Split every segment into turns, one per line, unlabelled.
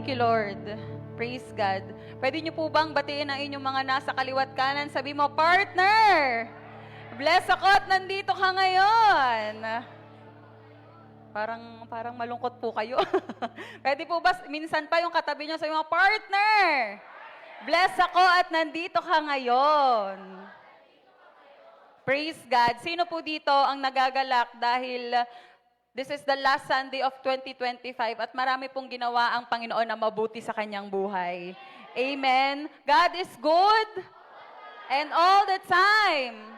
Thank you, Lord. Praise God. Pwede niyo po bang batiin ang inyong mga nasa kaliwat kanan? Sabi mo, partner! Bless ako at nandito ka ngayon. Parang malungkot po kayo. Pwede po ba, minsan pa yung katabi niyo, sabi mo, partner! Bless ako at nandito ka ngayon. Praise God. Sino po dito ang nagagalak dahil this is the last Sunday of 2025 at marami pong ginawa ang Panginoon na mabuti sa kanyang buhay. Amen. God is good and all the time.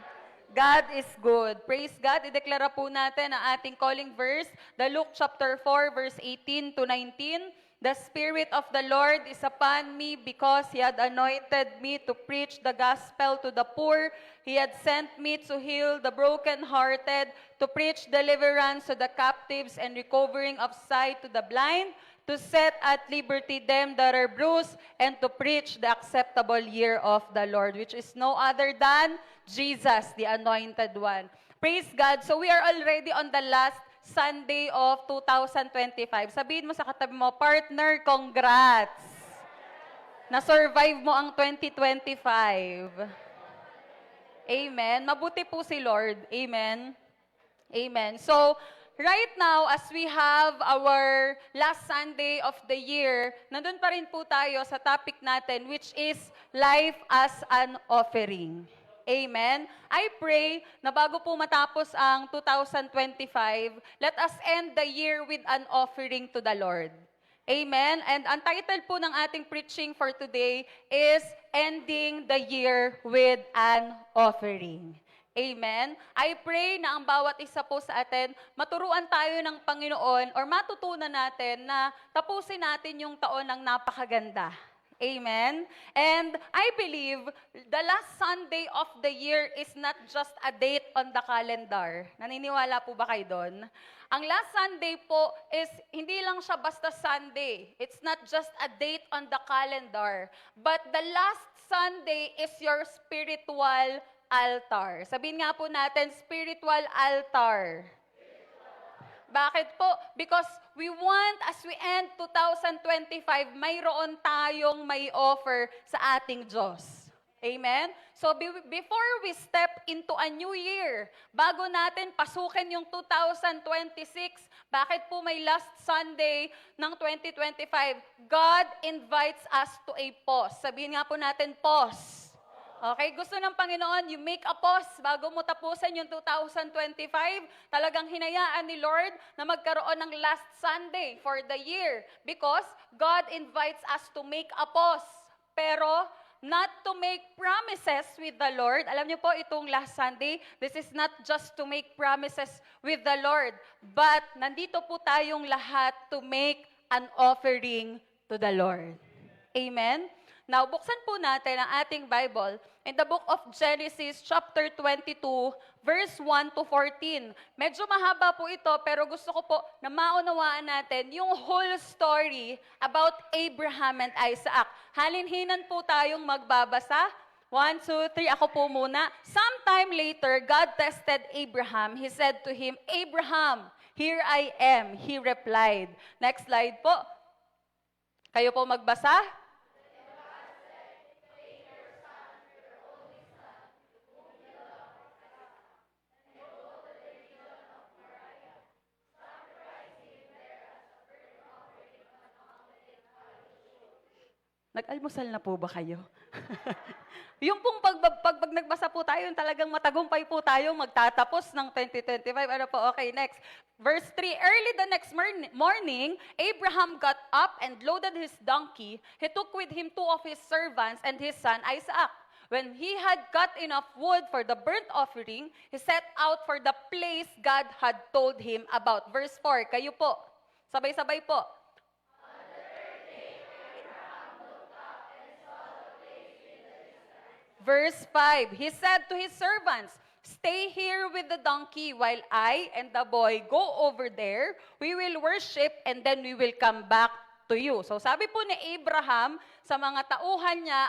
God is good. Praise God. Ideklara po natin ang ating calling verse, the Luke chapter 4 verse 18 to 19. The Spirit of the Lord is upon me because He had anointed me to preach the gospel to the poor. He had sent me to heal the brokenhearted, to preach deliverance to the captives and recovering of sight to the blind, to set at liberty them that are bruised, and to preach the acceptable year of the Lord, which is no other than Jesus, the Anointed One. Praise God. So we are already on the last Sunday of 2025. Sabihin mo sa katabi mo, partner, congrats! Na-survive mo ang 2025. Amen. Mabuti po si Lord. Amen. Amen. So, right now, as we have our last Sunday of the year, nandun pa rin po tayo sa topic natin, which is life as an offering. Amen. I pray na bago po matapos ang 2025, let us end the year with an offering to the Lord. Amen. And ang title po ng ating preaching for today is Ending the Year with an Offering. Amen. I pray na ang bawat isa po sa atin, maturuan tayo ng Panginoon or matutunan natin na tapusin natin yung taon ng napakaganda. Amen. And I believe the last Sunday of the year is not just a date on the calendar. Naniniwala po ba kayo doon? Ang last Sunday po is hindi lang siya basta Sunday. It's not just a date on the calendar. But the last Sunday is your spiritual altar. Sabihin nga po natin, spiritual altar. Bakit po? Because we want, as we end 2025, mayroon tayong may offer sa ating Diyos. Amen? So, before we step into a new year, bago natin pasukin yung 2026, bakit po may last Sunday ng 2025? God invites us to a pause. Sabihin nga po natin, pause. Okay, gusto ng Panginoon, you make a pause bago mo tapusin yung 2025. Talagang hinayaan ni Lord na magkaroon ng last Sunday for the year because God invites us to make a pause. Pero not to make promises with the Lord. Alam niyo po, itong last Sunday, this is not just to make promises with the Lord, but nandito po tayong lahat to make an offering to the Lord. Amen? Now, buksan po natin ang ating Bible in the book of Genesis chapter 22, verse 1 to 14. Medyo mahaba po ito, pero gusto ko po na maunawaan natin yung whole story about Abraham and Isaac. Halinhinan po tayong magbabasa. 1, 2, 3, ako po muna. Sometime later, God tested Abraham. He said to him, Abraham, here I am. He replied. Next slide po. Kayo po magbasa. Nag-almusal na po ba kayo? Yung pong pag nagbasa po tayo, yung talagang matagumpay po tayo magtatapos ng 2025. Ano po? Okay, next. Verse 3, early the next morning, Abraham got up and loaded his donkey. He took with him 2 of his servants and his son Isaac. When he had cut enough wood for the burnt offering, he set out for the place God had told him about. Verse 4, kayo po. Sabay-sabay po. Verse 5, he said to his servants, stay here with the donkey while I and the boy go over there. We will worship and then we will come back to you. So sabi po ni Abraham sa mga tauhan niya,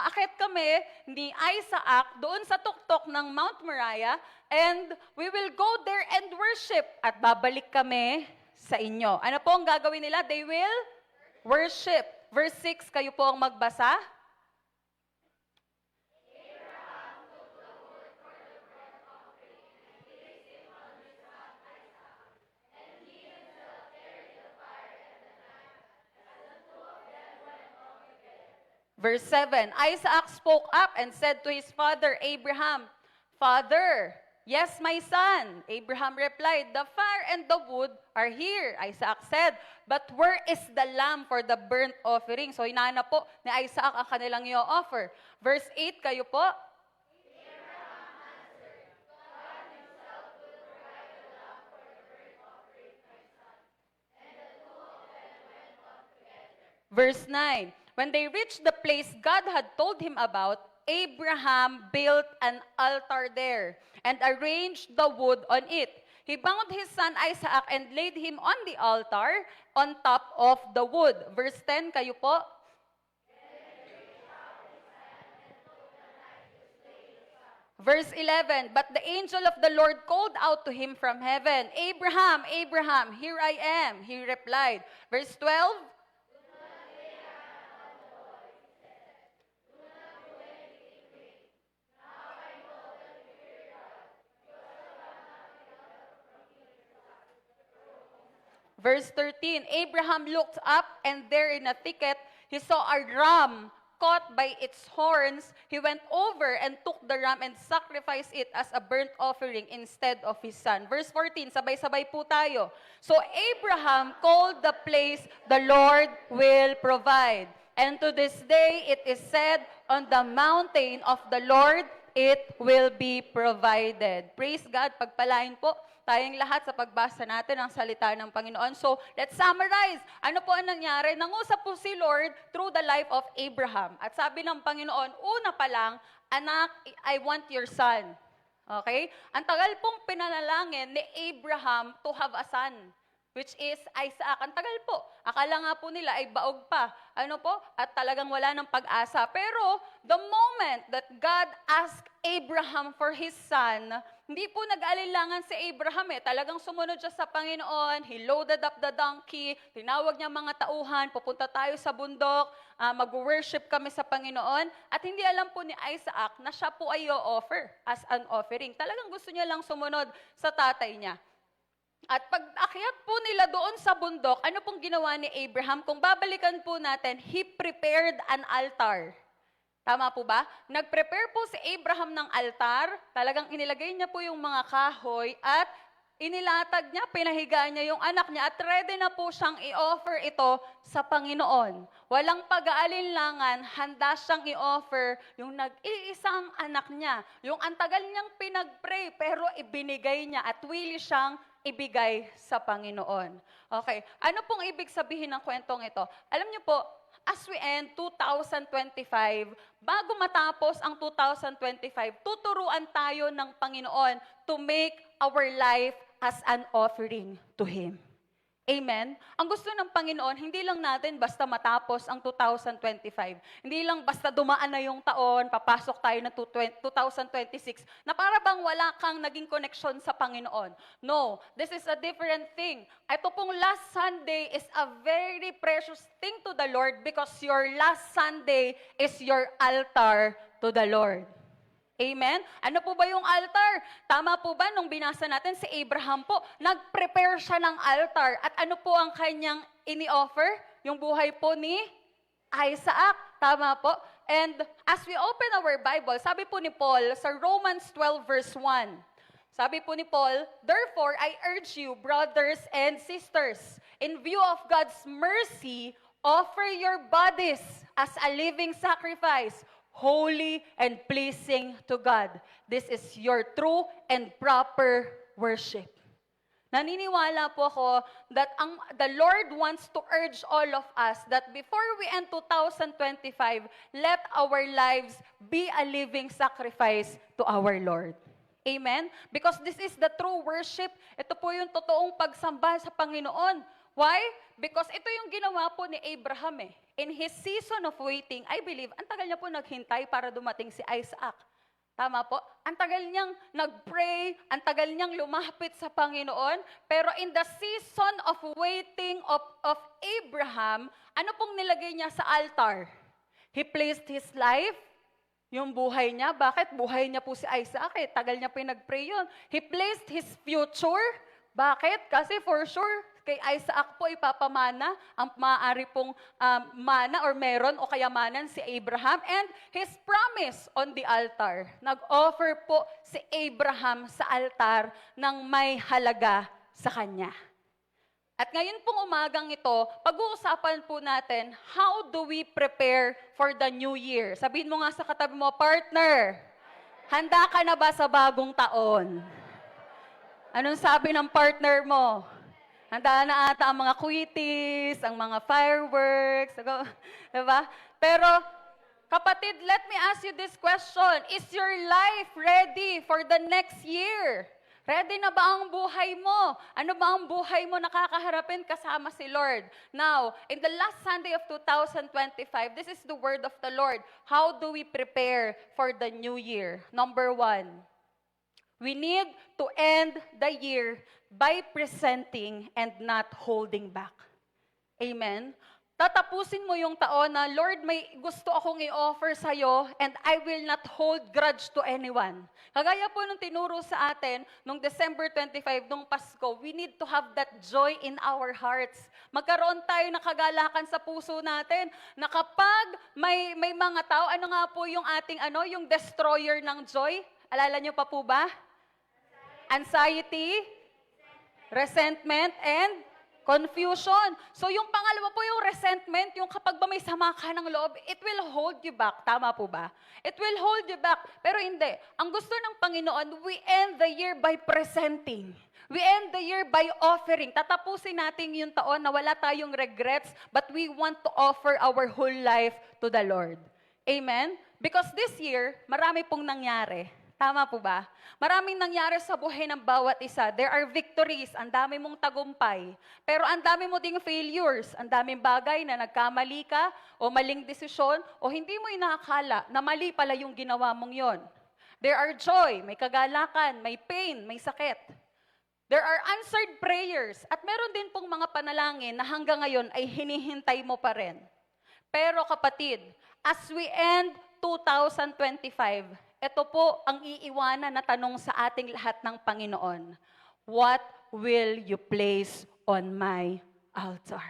aakyat kami ni Isaac doon sa tuktok ng Mount Moriah and we will go there and worship at babalik kami sa inyo. Ano po ang gagawin nila? They will worship. Verse 6, kayo po ang magbasa. Verse 7, Isaac spoke up and said to his father Abraham, Father, yes, my son. Abraham replied, The fire and the wood are here. Isaac said, But where is the lamb for the burnt offering? So hinanap po ni Isaac ang kanilang i-offer. Verse 8, kayo po. Verse 9, when they reached the place God had told him about, Abraham built an altar there and arranged the wood on it. He bound his son Isaac and laid him on the altar on top of the wood. Verse 10, kayo po. Verse 11, but the angel of the Lord called out to him from heaven, Abraham, Abraham, here I am. He replied. Verse 12, Verse 13, Abraham looked up, and there in a thicket, he saw a ram caught by its horns. He went over and took the ram and sacrificed it as a burnt offering instead of his son. Verse 14, sabay-sabay po tayo. So Abraham called the place, the Lord will provide. And to this day, it is said, on the mountain of the Lord, it will be provided. Praise God, pagpalain po tayong lahat sa pagbasa natin ng salita ng Panginoon. So, let's summarize. Ano po ang nangyari? Nangusap po si Lord through the life of Abraham. At sabi ng Panginoon, una pa lang, anak, I want your son. Okay? Ang tagal pong pinanalangin ni Abraham to have a son, which is Isaac. Ang tagal po. Akala nga po nila ay baog pa. Ano po? At talagang wala ng pag-asa. Pero, the moment that God asked Abraham for his son, hindi po nag-alinlangan si Abraham eh. Talagang sumunod siya sa Panginoon. He loaded up the donkey. Tinawag niya mga tauhan. Pupunta tayo sa bundok. Mag-worship kami sa Panginoon. At hindi alam po ni Isaac na siya po ay i-offer as an offering. Talagang gusto niya lang sumunod sa tatay niya. At pag akyat po nila doon sa bundok, ano pong ginawa ni Abraham? Kung babalikan po natin, he prepared an altar. Tama po ba? Nag-prepare po si Abraham ng altar, talagang inilagay niya po yung mga kahoy at inilatag niya, pinahiga niya yung anak niya at ready na po siyang i-offer ito sa Panginoon. Walang pag-aalinlangan, handa siyang i-offer yung nag-iisang anak niya. Yung antagal niyang pinag-pray pero ibinigay niya at willing siyang ibigay sa Panginoon. Okay, ano pong ibig sabihin ng kwentong ito? Alam niyo po, as we end 2025, bago matapos ang 2025, tuturuan tayo ng Panginoon to make our life as an offering to Him. Amen? Ang gusto ng Panginoon, hindi lang natin basta matapos ang 2025. Hindi lang basta dumaan na yung taon, papasok tayo ng 2026, na para bang wala kang naging connection sa Panginoon. No, this is a different thing. Ito pong last Sunday is a very precious thing to the Lord because your last Sunday is your altar to the Lord. Amen? Ano po ba yung altar? Tama po ba nung binasa natin si Abraham po, nag-prepare siya ng altar. At ano po ang kanyang ini-offer? Yung buhay po ni Isaac. Tama po? And as we open our Bible, sabi po ni Paul sa Romans 12 verse 1, sabi po ni Paul, Therefore, I urge you, brothers and sisters, in view of God's mercy, offer your bodies as a living sacrifice, holy and pleasing to God. This is your true and proper worship. Naniniwala po ako that the Lord wants to urge all of us that before we end 2025, let our lives be a living sacrifice to our Lord. Amen? Because this is the true worship. Ito po yung totoong pagsamba sa Panginoon. Why? Because ito yung ginawa po ni Abraham eh. In his season of waiting, I believe, ang tagal niya po naghintay para dumating si Isaac. Tama po? Ang tagal niyang nag-pray, ang tagal niyang lumapit sa Panginoon, pero in the season of waiting of Abraham, ano pong nilagay niya sa altar? He placed his life, yung buhay niya. Bakit? Buhay niya po si Isaac eh. Tagal niya pinag-pray yun. He placed his future. Bakit? Kasi for sure, kay Isaac po ipapamana ang maaari pong mana or meron o kayamanan si Abraham and his promise on the altar. Nag-offer po si Abraham sa altar ng may halaga sa kanya. At ngayon pong umagang ito, pag-uusapan po natin, how do we prepare for the new year? Sabihin mo nga sa katabi mo, partner, handa ka na ba sa bagong taon? Anong sabi ng partner mo? Handa na ata ang mga quitties, ang mga fireworks, diba? Pero, kapatid, let me ask you this question. Is your life ready for the next year? Ready na ba ang buhay mo? Ano ba ang buhay mo nakakaharapin kasama si Lord? Now, in the last Sunday of 2025, this is the word of the Lord. How do we prepare for the new year? Number 1, we need to end the year by presenting and not holding back. Amen? Tatapusin mo yung taon na, Lord, may gusto akong i-offer sa'yo and I will not hold grudge to anyone. Kagaya po nung tinuro sa atin, nung December 25, nung Pasko, we need to have that joy in our hearts. Magkaroon tayo ng kagalakan sa puso natin na kapag may mga tao, ano nga po yung ating yung destroyer ng joy? Alala nyo pa po ba? Anxiety, resentment, and confusion. So yung pangalawa po yung resentment, yung kapag ba may sama ka ng loob, it will hold you back. Tama po ba? It will hold you back. Pero hindi. Ang gusto ng Panginoon, we end the year by presenting. We end the year by offering. Tatapusin natin yung taon na wala tayong regrets, but we want to offer our whole life to the Lord. Amen? Because this year, marami pong nangyari. Tama po ba? Maraming nangyari sa buhay ng bawat isa. There are victories, ang dami mong tagumpay. Pero ang dami mo ding failures, ang daming bagay na nagkamali ka, o maling desisyon, o hindi mo inaakala na mali pala yung ginawa mong yon. There are joy, may kagalakan, may pain, may sakit. There are answered prayers, at meron din pong mga panalangin na hanggang ngayon ay hinihintay mo pa rin. Pero kapatid, as we end 2025, ito po ang iiwanan na tanong sa ating lahat ng Panginoon. What will you place on my altar?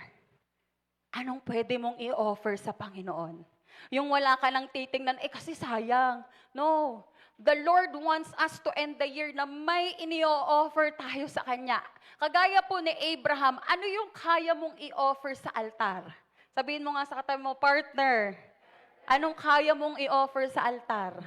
Anong pwede mong i-offer sa Panginoon? Yung wala ka lang titingnan, kasi sayang. No. The Lord wants us to end the year na may ini-offer tayo sa Kanya. Kagaya po ni Abraham, ano yung kaya mong i-offer sa altar? Sabihin mo nga sa katabi mo, partner, anong kaya mong i-offer sa altar?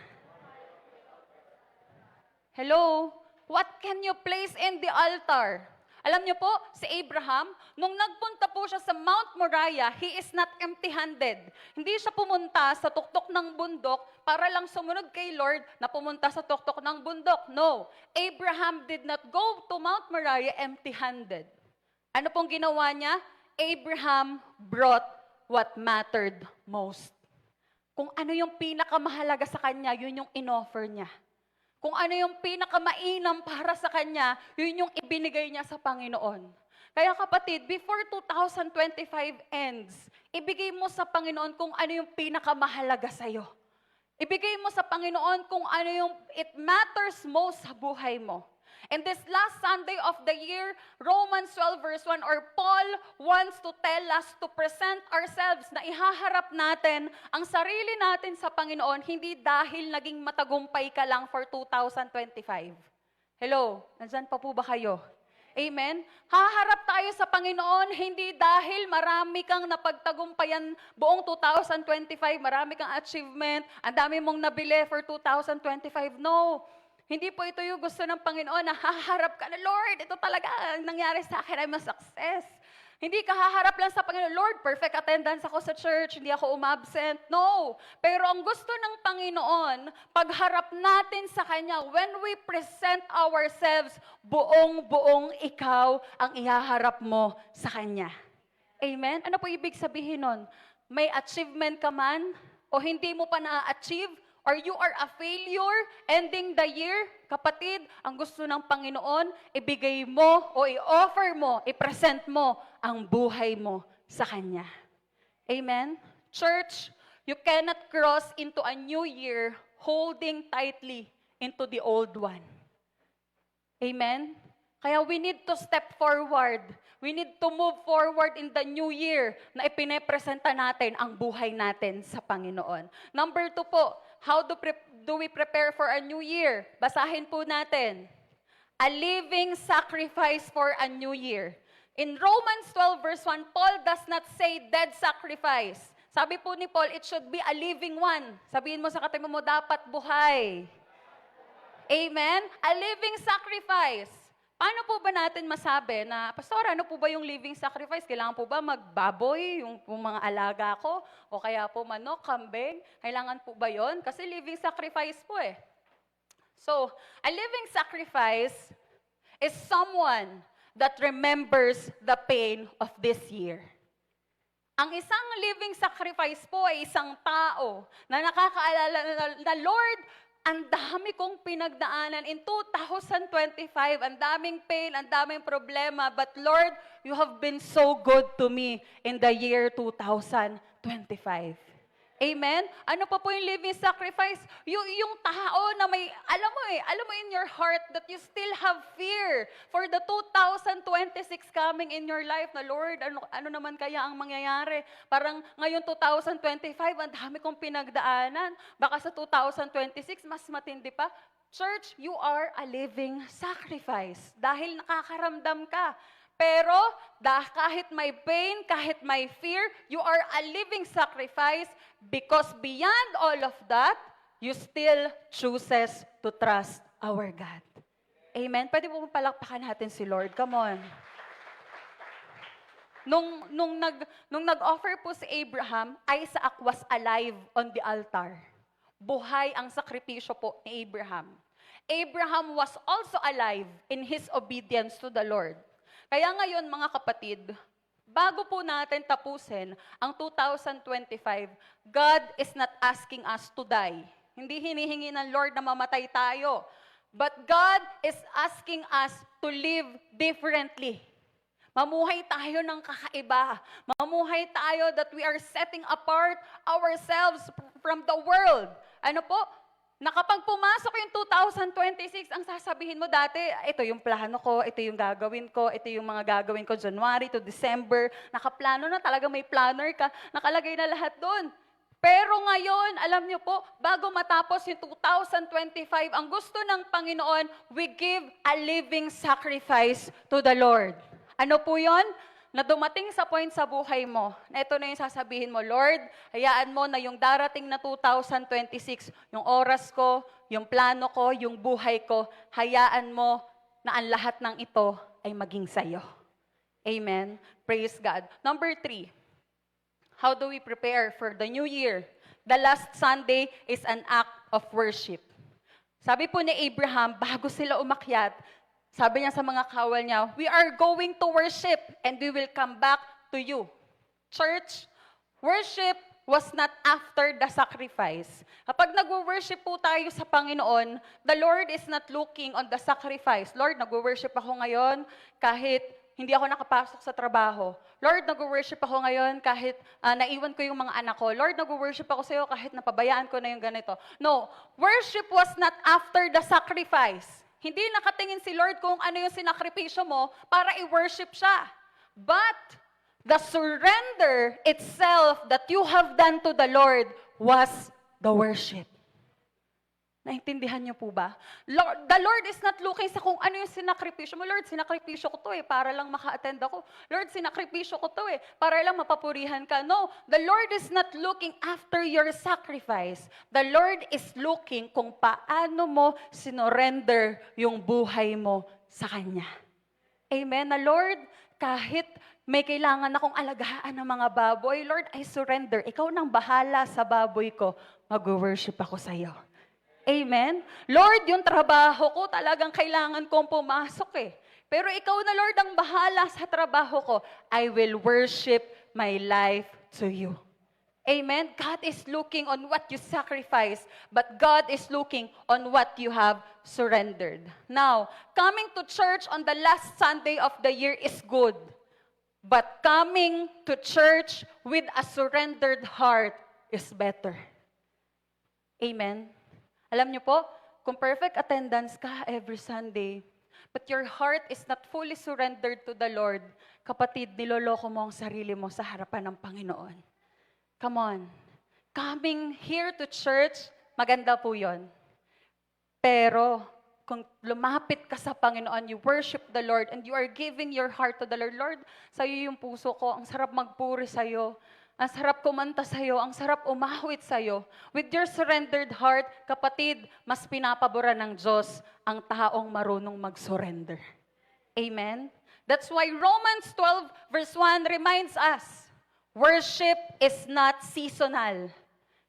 Hello? What can you place in the altar? Alam niyo po, si Abraham, nung nagpunta po siya sa Mount Moriah, he is not empty-handed. Hindi siya pumunta sa tuktok ng bundok para lang sumunod kay Lord na pumunta sa tuktok ng bundok. No. Abraham did not go to Mount Moriah empty-handed. Ano pong ginawa niya? Abraham brought what mattered most. Kung ano yung pinakamahalaga sa kanya, yun yung in-offer niya. Kung ano yung pinakamainam para sa kanya, yun yung ibinigay niya sa Panginoon. Kaya kapatid, before 2025 ends, ibigay mo sa Panginoon kung ano yung pinakamahalaga sa'yo. Ibigay mo sa Panginoon kung ano yung it matters most sa buhay mo. And this last Sunday of the year, Romans 12 verse 1, or Paul wants to tell us to present ourselves na ihaharap natin ang sarili natin sa Panginoon, hindi dahil naging matagumpay ka lang for 2025. Hello, nandyan pa po ba kayo? Amen? Haharap tayo sa Panginoon, hindi dahil marami kang napagtagumpayan buong 2025, marami kang achievement, ang dami mong nabili for 2025. No. Hindi po ito yung gusto ng Panginoon na haharap ka na, Lord, ito talaga ang nangyari sa akin, I'm a success. Hindi ka haharap lang sa Panginoon, Lord, perfect attendance ako sa church, hindi ako umabsent. No. Pero ang gusto ng Panginoon, pagharap natin sa Kanya, when we present ourselves, buong-buong ikaw ang ihaharap mo sa Kanya. Amen? Ano po ibig sabihin nun? May achievement ka man, o hindi mo pa na-achieve, or you are a failure ending the year, kapatid, ang gusto ng Panginoon, ibigay mo o i-offer mo, i-present mo ang buhay mo sa Kanya. Amen? Church, you cannot cross into a new year holding tightly into the old one. Amen? Kaya we need to step forward. We need to move forward in the new year na ipinepresenta natin ang buhay natin sa Panginoon. Number 2 po, how do we prepare for a new year? Basahin po natin. A living sacrifice for a new year. In Romans 12 verse 1, Paul does not say dead sacrifice. Sabi po ni Paul, it should be a living one. Sabihin mo sa katabi mo, dapat buhay. Amen? A living sacrifice. Paano po ba natin masabi na, Pastor, ano po ba yung living sacrifice? Kailangan po ba magbaboy, yung mga alaga ko? O kaya po manok, kambing? Kailangan po ba yon? Kasi living sacrifice po eh. So, a living sacrifice is someone that remembers the pain of this year. Ang isang living sacrifice po ay isang tao na nakakaalala na, Lord, ang dami kong pinagdaanan in 2025, ang daming pain, ang daming problema, but Lord, you have been so good to me in the year 2025. Amen? Ano pa po yung living sacrifice? Yung tao na may, alam mo in your heart that you still have fear for the 2026 coming in your life na Lord, ano naman kaya ang mangyayari? Parang ngayon 2025, ang dami kong pinagdaanan. Baka sa 2026, mas matindi pa. Church, you are a living sacrifice dahil nakakaramdam ka. Pero kahit may pain, kahit may fear, you are a living sacrifice because beyond all of that, you still chooses to trust our God. Amen? Pwede po palakpakan natin si Lord. Come on. Nung nag-offer po si Abraham, Isaac was alive on the altar. Buhay ang sakripisyo po ni Abraham. Abraham was also alive in his obedience to the Lord. Kaya ngayon, mga kapatid, bago po natin tapusin ang 2025, God is not asking us to die. Hindi hinihingi ng Lord na mamatay tayo. But God is asking us to live differently. Mamuhay tayo ng kakaiba. Mamuhay tayo that we are setting apart ourselves from the world. Ano po? Na kapag pumasok yung 2026, ang sasabihin mo dati, ito yung plano ko, ito yung gagawin ko, ito yung mga gagawin ko January to December. Nakaplano na, talaga may planner ka, nakalagay na lahat doon. Pero ngayon, alam niyo po, bago matapos yung 2025, ang gusto ng Panginoon, we give a living sacrifice to the Lord. Ano po yon? Na dumating sa point sa buhay mo, na ito na yung sasabihin mo, Lord, hayaan mo na yung darating na 2026, yung oras ko, yung plano ko, yung buhay ko, hayaan mo na ang lahat ng ito ay maging sayo. Amen? Praise God. Number 3, how do we prepare for the new year? The last Sunday is an act of worship. Sabi po ni Abraham, bago sila umakyat, sabi niya sa mga kawal niya, we are going to worship and we will come back to you. Church, worship was not after the sacrifice. Kapag nag-worship po tayo sa Panginoon, the Lord is not looking on the sacrifice. Lord, nag-worship ako ngayon kahit hindi ako nakapasok sa trabaho. Lord, nag-worship ako ngayon kahit naiwan ko yung mga anak ko. Lord, nag-worship ako sa iyo kahit napabayaan ko na yung ganito. No, worship was not after the sacrifice. Hindi nakatingin si Lord kung ano yung sinakripisyo mo para i-worship siya. But the surrender itself that you have done to the Lord was the worship. Naintindihan niyo po ba? The Lord is not looking sa kung ano yung sinakripisyo mo. Lord, sinakripisyo ko to para lang maka-attend ako. Lord, sinakripisyo ko to para lang mapapurihan ka. No, the Lord is not looking after your sacrifice. The Lord is looking kung paano mo sinorender yung buhay mo sa Kanya. Amen? Na Lord, kahit may kailangan akong alagaan ng mga baboy, Lord, I surrender. Ikaw nang bahala sa baboy ko. Mag-worship ako sa iyo. Amen? Lord, yung trabaho ko talagang kailangan kong pumasok Pero ikaw na Lord ang bahala sa trabaho ko. I will worship my life to you. Amen? God is looking on what you sacrifice, but God is looking on what you have surrendered. Now, coming to church on the last Sunday of the year is good. But coming to church with a surrendered heart is better. Amen? Alam niyo po, kung perfect attendance ka every Sunday, but your heart is not fully surrendered to the Lord, kapatid, niloloko mo ang sarili mo sa harapan ng Panginoon. Come on. Coming here to church, maganda po yun. Pero, kung lumapit ka sa Panginoon, you worship the Lord, and you are giving your heart to the Lord. Lord, sa'yo yung puso ko, ang sarap magpuri sa'yo, ang sarap kumanta sa'yo, ang sarap umawit sa'yo. With your surrendered heart, kapatid, mas pinapabura ng Diyos ang taong marunong mag-surrender. Amen? That's why Romans 12 verse 1 reminds us, worship is not seasonal.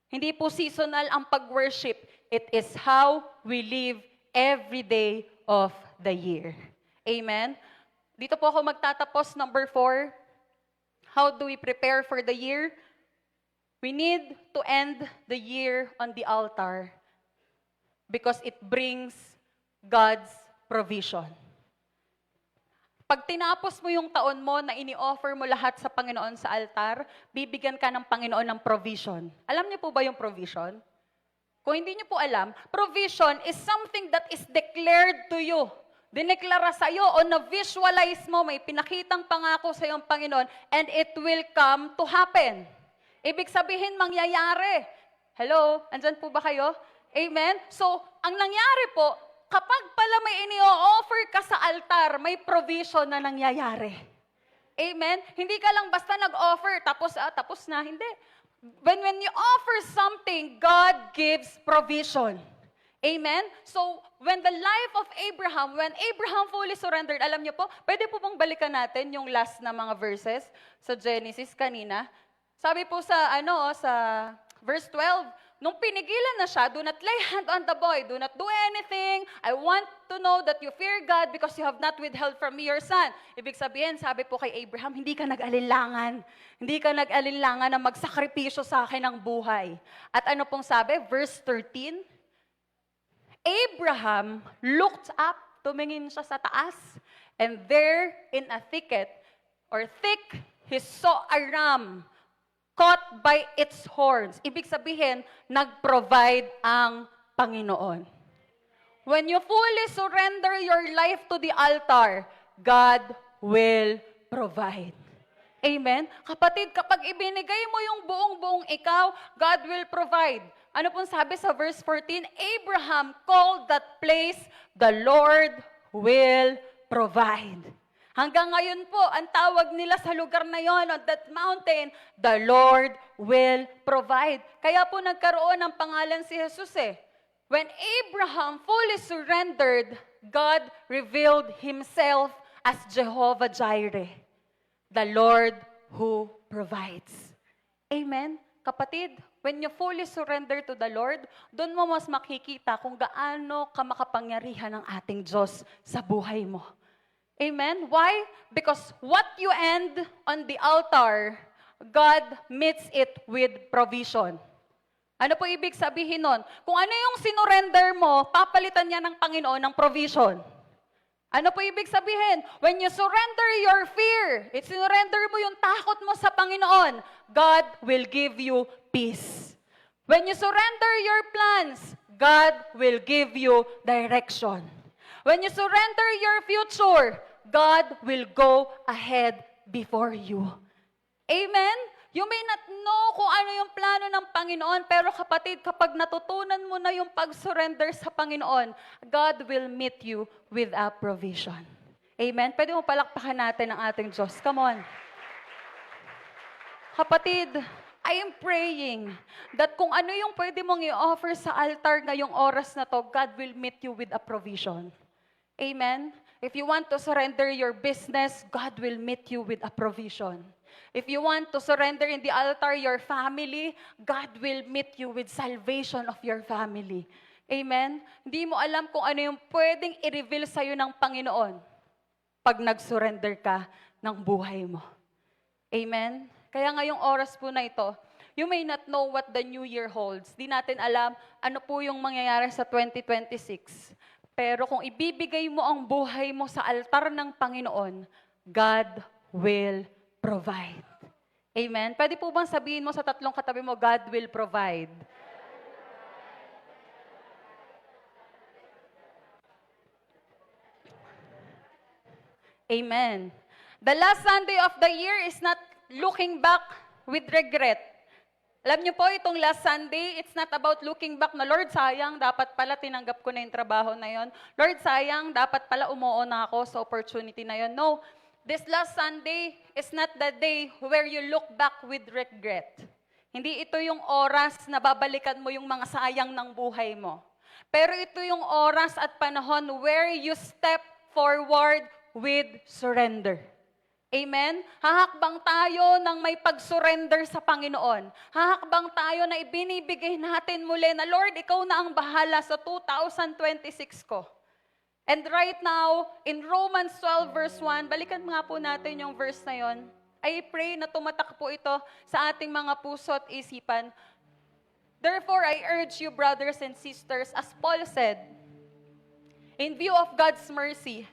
Hindi po seasonal ang pag-worship. It is how we live every day of the year. Amen? Dito po ako magtatapos, number 4. How do we prepare for the year? We need to end the year on the altar because it brings God's provision. Pag tinapos mo yung taon mo na ini-offer mo lahat sa Panginoon sa altar, bibigyan ka ng Panginoon ng provision. Alam niyo po ba yung provision? Kung hindi niyo po alam, provision is something that is declared to you. Dineklara sa iyo o na-visualize mo, may pinakitang pangako sa iyong Panginoon, and it will come to happen. Ibig sabihin, mangyayari. Hello? Andyan po ba kayo? Amen? So, ang nangyari po, kapag pala may ini-offer ka sa altar, may provision na nangyayari. Amen? Hindi ka lang basta nag-offer, tapos na. Hindi. When you offer something, God gives provision. Amen? So, when the life of Abraham, when Abraham fully surrendered, alam niyo po, pwede po bang balikan natin yung last na mga verses sa Genesis kanina? Sabi po sa verse 12, nung pinigilan na siya, do not lay hand on the boy, do not do anything. I want to know that you fear God because you have not withheld from me your son. Ibig sabihin, sabi po kay Abraham, hindi ka nag-alinlangan. Hindi ka nag-alinlangan na magsakripisyo sa akin ng buhay. At ano pong sabi? Verse 13, Abraham looked up, tumingin siya sa taas, and there in a thicket, or thick, he saw a ram caught by its horns. Ibig sabihin, nag-provide ang Panginoon. When you fully surrender your life to the altar, God will provide. Amen? Kapatid, kapag ibinigay mo yung buong-buong ikaw, God will provide. Ano pong sabi sa verse 14? Abraham called that place, the Lord will provide. Hanggang ngayon po, ang tawag nila sa lugar na yon, on that mountain, the Lord will provide. Kaya po nagkaroon ng pangalan si Jesus eh. When Abraham fully surrendered, God revealed Himself as Jehovah Jireh, the Lord who provides. Amen? Kapatid, when you fully surrender to the Lord, doon mo mas makikita kung gaano ka makapangyarihan ng ating Diyos sa buhay mo. Amen? Why? Because what you end on the altar, God meets it with provision. Ano po ibig sabihin nun? Kung ano yung sinurrender mo, papalitan niya ng Panginoon ng provision. Ano po ibig sabihin? When you surrender your fear, sinurrender mo yung takot mo sa Panginoon, God will give you peace. When you surrender your plans, God will give you direction. When you surrender your future, God will go ahead before you. Amen? You may not know kung ano yung plano ng Panginoon, pero kapatid, kapag natutunan mo na yung pag-surrender sa Panginoon, God will meet you with a provision. Amen? Pwede mo palakpakan natin ang ating Diyos. Come on. Kapatid, I am praying that kung ano yung pwede mong i-offer sa altar ngayong oras na to, God will meet you with a provision. Amen? If you want to surrender your business, God will meet you with a provision. If you want to surrender in the altar your family, God will meet you with salvation of your family. Amen? Hindi mo alam kung ano yung pwedeng i-reveal sa'yo ng Panginoon pag nag-surrender ka ng buhay mo. Amen? Kaya ngayong oras po na ito, You may not know what the new year holds. Di natin alam ano po yung mangyayari sa 2026. Pero kung ibibigay mo ang buhay mo sa altar ng Panginoon, God will provide. Amen? Pwede po bang sabihin mo sa tatlong katabi mo, God will provide? Amen. The last Sunday of the year is not looking back with regret. Alam niyo po, itong last Sunday, it's not about looking back na, Lord, sayang, dapat pala tinanggap ko na yung trabaho na yon. Lord, sayang, dapat pala umuo na ako sa opportunity na yon. No, this last Sunday is not the day where you look back with regret. Hindi ito yung oras na babalikan mo yung mga sayang ng buhay mo. Pero ito yung oras at panahon where you step forward with surrender. Amen? Hahakbang tayo ng may pag-surrender sa Panginoon. Hahakbang tayo na ibinibigay natin muli na, Lord, ikaw na ang bahala sa 2026 ko. And right now, in Romans 12 verse 1, balikan nga po natin yung verse na yon. I pray na tumatak po ito sa ating mga puso at isipan. Therefore, I urge you, brothers and sisters, as Paul said, in view of God's mercy,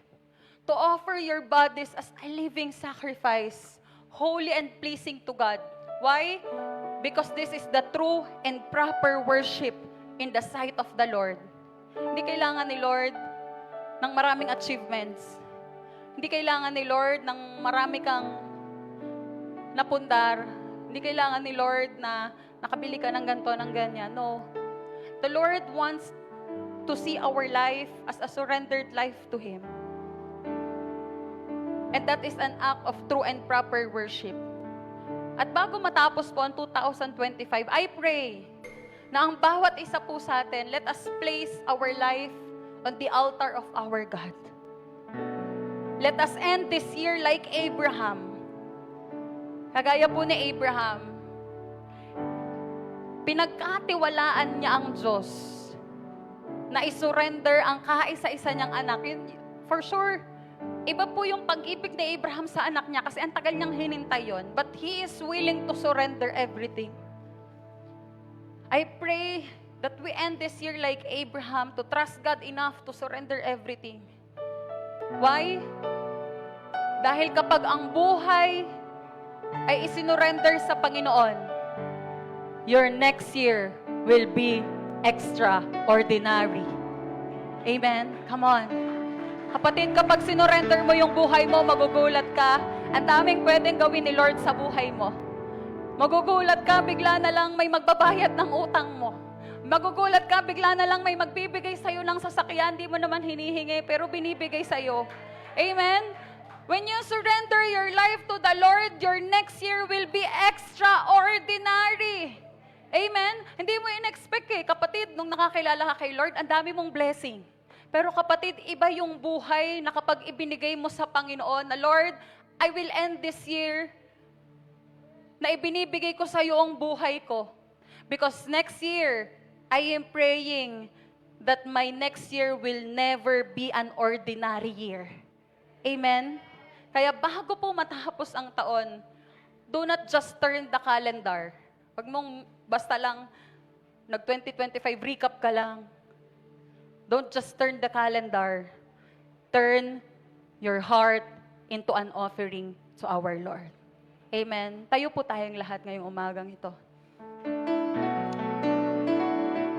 to offer your bodies as a living sacrifice, holy and pleasing to God. Why? Because this is the true and proper worship in the sight of the Lord. Hindi kailangan ni Lord ng maraming achievements. Hindi kailangan ni Lord ng marami kang napundar. Hindi kailangan ni Lord na nakabili ka ng ganito, ng ganyan. No. The Lord wants to see our life as a surrendered life to Him. And that is an act of true and proper worship. At bago matapos po ang 2025, I pray na ang bawat isa po sa atin, let us place our life on the altar of our God. Let us end this year like Abraham. Kagaya po ni Abraham, pinagkatiwalaan niya ang Diyos na isurrender ang kaisa-isa niyang anak. For sure, iba po yung pag-ibig ni Abraham sa anak niya kasi ang tagal niyang hinintay yon. But he is willing to surrender everything. I pray that we end this year like Abraham to trust God enough to surrender everything. Why? Dahil kapag ang buhay ay isinurrender sa Panginoon, your next year will be extraordinary. Amen? Come on. Kapatid, kapag sinurrender mo yung buhay mo, magugulat ka. Ang daming pwedeng gawin ni Lord sa buhay mo. Magugulat ka, bigla na lang may magbabayad ng utang mo. Magugulat ka, bigla na lang may magbibigay sa'yo ng sasakyan, di mo naman hinihingi, pero binibigay sa'yo. Amen? When you surrender your life to the Lord, your next year will be extraordinary. Amen? Hindi mo in-expect kapatid, nung nakakilala ka kay Lord, ang dami mong blessing. Pero kapatid, iba yung buhay na kapag ibinigay mo sa Panginoon na, Lord, I will end this year na ibinibigay ko sa iyo ang buhay ko. Because next year, I am praying that my next year will never be an ordinary year. Amen? Kaya bago po matapos ang taon, do not just turn the calendar. Huwag mong basta lang nag-2025, recap ka lang. Don't just turn the calendar. Turn your heart into an offering to our Lord. Amen. Tayo po tayong lahat ngayong umagang ito.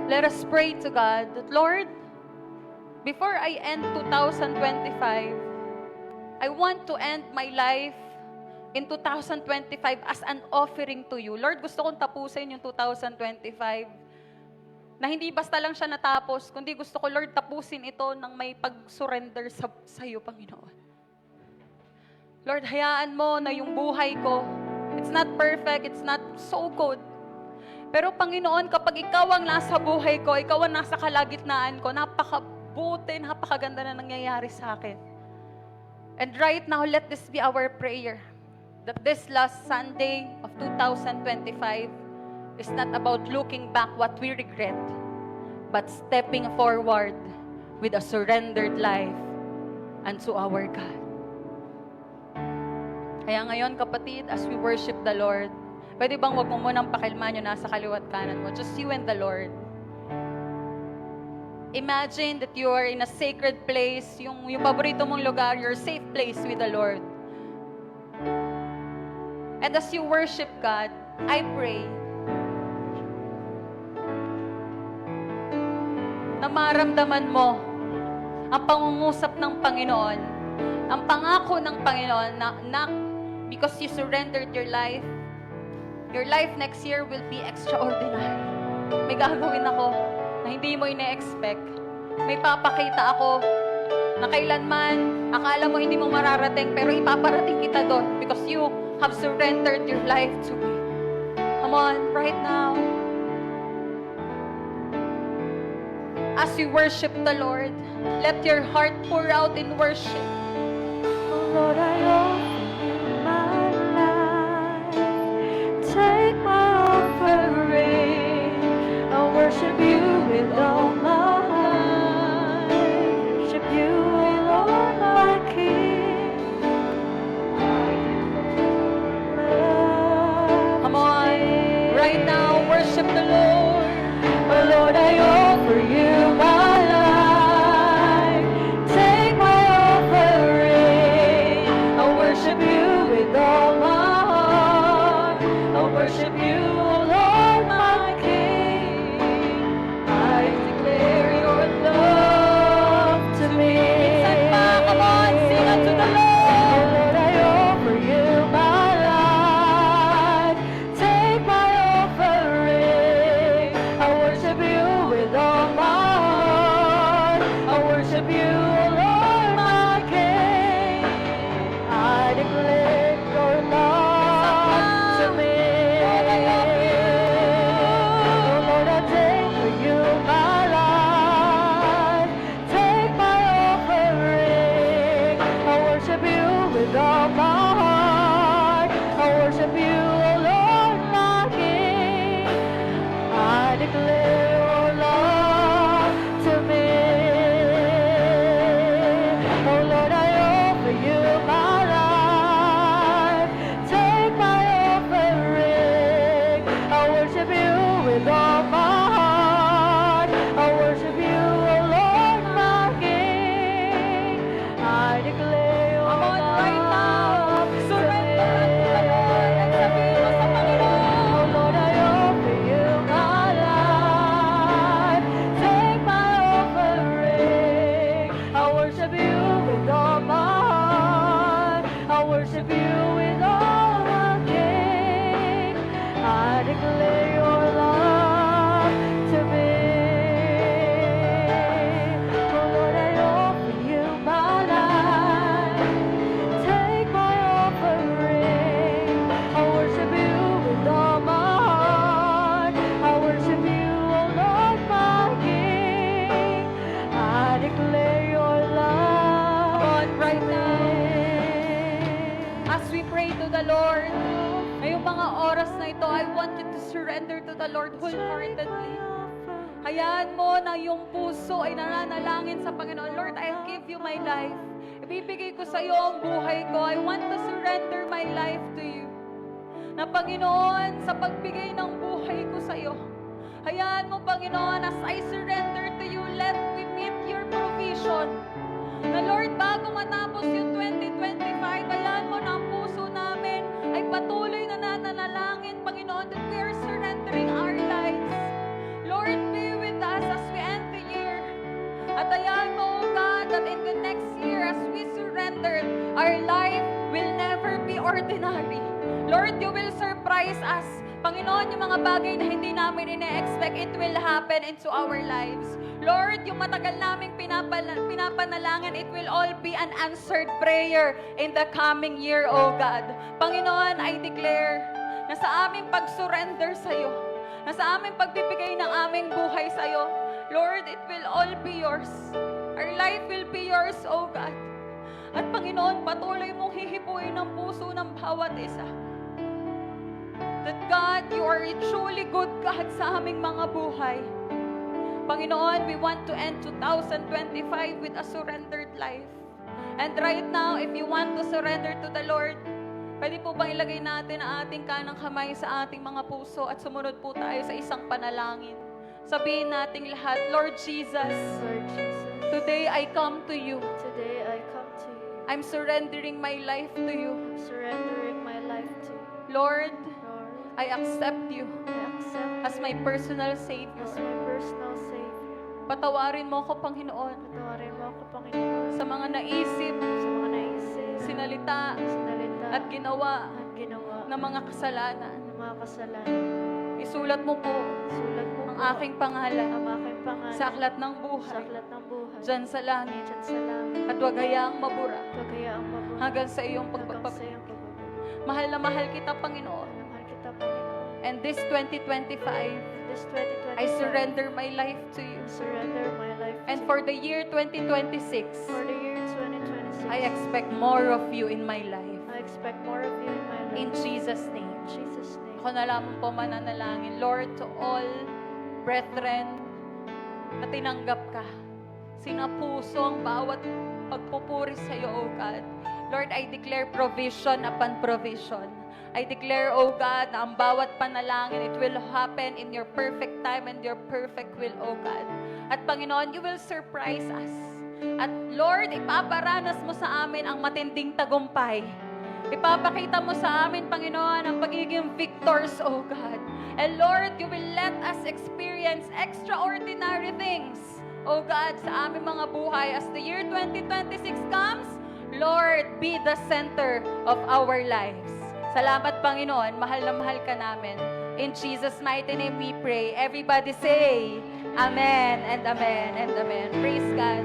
Let us pray to God that, Lord, before I end 2025, I want to end my life in 2025 as an offering to you. Lord, gusto kong tapusin yung 2025 na hindi basta lang siya natapos, kundi gusto ko, Lord, tapusin ito ng may pag-surrender sa iyo, Panginoon. Lord, hayaan mo na yung buhay ko, it's not perfect, it's not so good. Pero Panginoon, kapag ikaw ang nasa buhay ko, ikaw ang nasa kalagitnaan ko, napakabuti, napakaganda na nangyayari sa akin. And right now, let this be our prayer, that this last Sunday of 2025, is not about looking back what we regret, but stepping forward with a surrendered life unto our God. Kaya ngayon, kapatid, as we worship the Lord, Pwede bang wag mo munang pakilman yung nasa kaliwat kanan mo? Just you and the Lord. Imagine that you are in a sacred place, yung paborito mong lugar, your safe place with the Lord. And as you worship God, I pray na maramdaman mo ang pangungusap ng Panginoon, ang pangako ng Panginoon na because you surrendered your life next year will be extraordinary. May gagawin ako na hindi mo ine-expect. May papakita ako na kailanman akala mo hindi mo mararating, pero ipaparating kita doon because you have surrendered your life to me. Come on, right now. As we worship the Lord, let your heart pour out in worship.
Oh Lord, I offer you my life. Take my offering. I worship you with all my heart. Worship you with all my king.
Come on, right now, worship the Lord.
Oh Lord, I offer you my life. Take my offering. I worship you with all my heart. I worship you, oh Lord, my King. I declare your love to me.
Minsan pa, come on, sing unto the Lord.
Oh Lord, I offer you my life. Take my offering. I worship you with all my heart. I worship you, oh Lord, my King. I declare your love to me. Oh Lord, I take for you my life. Take my offering. I worship you with all my heart. I worship you, oh Lord, my King. I declare your love to me. Oh Lord, I offer you my life. Take my offering. I worship you with all my heart. I worship you, oh Lord, my King. I declare your
Come on, right now.
love to
Surrender unto the Lord and sabihin mo sa Panginoon.
Oh Lord, I offer you my life. Take my offering. I worship you with all my heart. I worship you with all my king. I declare your love to me. Oh Lord, I offer you my life. Take my offering. I worship you with all my heart. I worship you, oh Lord, my King. I declare your love.
Come on, right
to
now.
me.
As we pray to the Lord, ngayong mga oras na ito, I want you to surrender to the Lord wholeheartedly. Hayaan mo na yung puso ay nananalangin sa Panginoon. Lord, I give you my life. Ibibigay ko sa iyo ang buhay ko. I want to surrender my life to you. Na Panginoon, sa pagbigay ng buhay ko sa iyo, hayaan mo, Panginoon, as I surrender to you, let me meet your provision. Na Lord, bago matapos yung 2025, hayaan mo na ang puso namin ay patuloy na nananalangin, Panginoon, that we are surrendering our lives. Lord, be with us as we end the year. At hayaan mo, O God, that in the next year, as we surrender, our life will never be ordinary. Lord, you will surprise us. Panginoon, yung mga bagay na hindi namin ine-expect, it will happen into our lives. Lord, yung matagal naming pinapanalangin, it will all be an answered prayer in the coming year, O God. Panginoon, I declare na sa aming pag-surrender sa iyo, na sa aming pagbibigay ng aming buhay sa iyo, Lord, it will all be yours. Our life will be yours, O God. At Panginoon, patuloy mong hihipuin ang puso ng bawat isa. That God, you are a truly good God sa aming mga buhay. Panginoon, we want to end 2025 with a surrendered life. And right now, if you want to surrender to the Lord, Pwede po bang ilagay natin ang ating kanang kamay sa ating mga puso at sumunod po tayo sa isang panalangin. Sabihin nating lahat, Lord Jesus,
Lord Jesus,
today I come to you.
today I come to you.
I'm surrendering my life to you.
I'm surrendering my life to you.
Lord,
Lord,
I accept you
I accept
as my personal Savior.
as my personal Savior.
Patawarin mo ako, Panginoon,
Patawarin mo ako, Panginoon,
sa mga naisip,
sa mga naisip,
sinalita,
sinalita,
at ginawa
at ginawa
ng mga kasalanan.
ng mga kasalanan.
Isulat mo po
Sulat mo
ang
po
aking pangalan
ang aking pangalan
sa aklat ng
sa
buhay
aklat ng buhay.
dyan sa langit
Diyan sa langit.
at huwag hayaang mabura
Huwag hayaang mabuhay
hanggang sa iyong
hanggang sa
pagpapag.
iyong pagbabalik.
Mahal na mahal kita, Panginoon.
Mahal kita, Panginoon.
And this 2025,
This 2025,
I surrender my life to you.
I surrender my life
And
to
for
you.
the year 2026,
For the year 2026,
I expect more of you in my life.
I expect more of you in my life.
In Jesus' name.
In Jesus' name.
Ako na lamang po mananalangin. Lord, to all brethren na tinanggap ka, sinapuso ang bawat pagpupuri sa iyo, O God. Lord, I declare provision upon provision. I declare, O God, na ang bawat panalangin, it will happen in your perfect time and your perfect will, O God. At Panginoon, you will surprise us. At Lord, ipaparanas mo sa amin ang matinding tagumpay. Ipapakita mo sa amin, Panginoon, ang pagiging victors, O God. And Lord, you will let us experience extraordinary things, O God, sa aming mga buhay. As the year 2026 comes, Lord, be the center of our lives. Salamat, Panginoon. Mahal na mahal ka namin. In Jesus' mighty name we pray. Everybody say, Amen and Amen and Amen. Praise God.